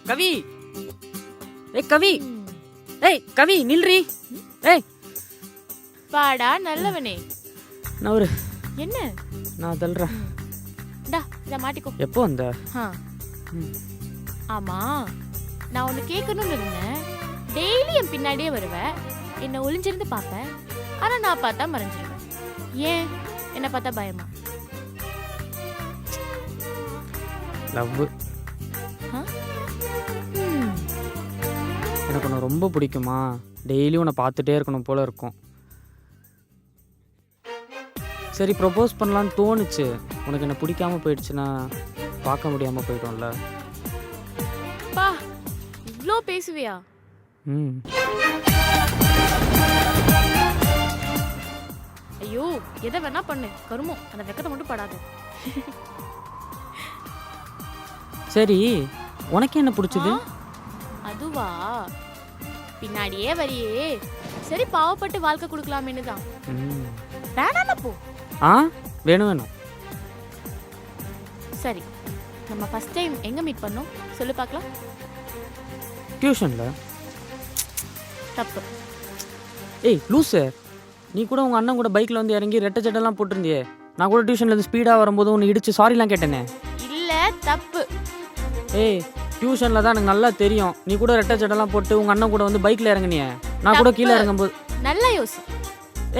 கவி ஏய் கவி ஏய் கவி நில்றி ஏய் வாடா நல்லவனே. நான் என்ன நான் தள்ளுறேன். டா இத மாட்டிக்கோ. எப்போ வந்த? ஆமா நான் ஒன்னு கேட்கணும்னு இருந்தேன். டெய்லி என் பின்னாடியே வருவ, என்ன ஒளிஞ்சிருந்து பாப்ப, ஆனா நான் பார்த்தா மறைஞ்சிருவேன். ஏன் என்ன பார்த்தா பயமா? லவ். எனக்கு உன்னை ரொம்ப பிடிக்குமா, டெய்லி உன்னை பார்த்துட்டே இருக்கணும் போல இருக்கும். சரி ப்ரொபோஸ் பண்ணலான்னு தோணுச்சு. உனக்கு என்ன பிடிக்காம போயிடுச்சுன்னா பார்க்க முடியாமல் போயிடும்ல. பா இவ்ளோ பேசுவியா? ஐயோ எதை வேணா பண்ணு, கருமம் அந்த வெக்கத்தை மட்டும் படாது. சரி உனக்கு என்ன பிடிச்சது? அதுவா, பின்னாடியே வரியே. சரி பாவப்பட்டு வாழ்க்கை கொடுக்கலாமேன்னு தான். வேணாம் போ. வேணும் வேணும். சரி நம்ம ஃபர்ஸ்ட் டைம் எங்க மீட் பண்ணோம் சொல்லு பார்க்கலாம். டியூஷன்ல. தப்பு. ஏய் லூசு, நீ கூட உங்கள் அண்ணன் கூட பைக்கில் வந்து இறங்கி ரெட்டை சட்டெல்லாம் போட்டிருந்தியே. நான் கூட டியூஷன்லேருந்து ஸ்பீடாக வரும்போது உன்னை இடிச்சு சாரிலாம் கேட்டேனே. இல்லை தப்பு. ஏய் டியூஷனில் தான் எனக்கு நல்லா தெரியும். நீ கூட ரெட்டை சட்டெல்லாம் போட்டு உங்கள் அண்ணன் கூட வந்து பைக்கில் இறங்குனியே. நான் கூட கீழே இறங்கும்போது நல்லா யோசி.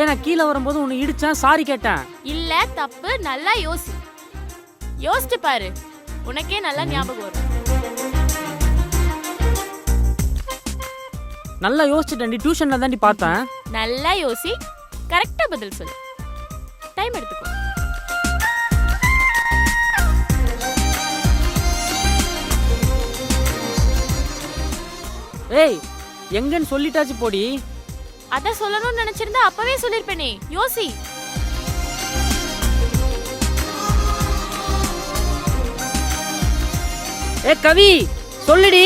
நான் கீழே வரும்போது உன்னை இடிச்சேன், சாரி கேட்டேன். இல்லை தப்பு, நல்லா யோசி. யோசிச்சு பாரு, உனக்கே நல்லா ஞாபகம் வரும். நல்லா யோசிச்சுட்டேன்டி, டியூஷன்ல தாண்டி பார்த்தேன். நல்லா யோசி, கரெக்டா பதில் சொல்லு. டைம் எடுத்துக்கோ. ஏய் எங்கன்னு சொல்லிட்டாச்சு போடி. அத சொல்லணும்னு நினைச்சிருந்தா அப்பவே சொல்லிருப்பேனே. யோசி. ஏ கவி சொல்லுடி.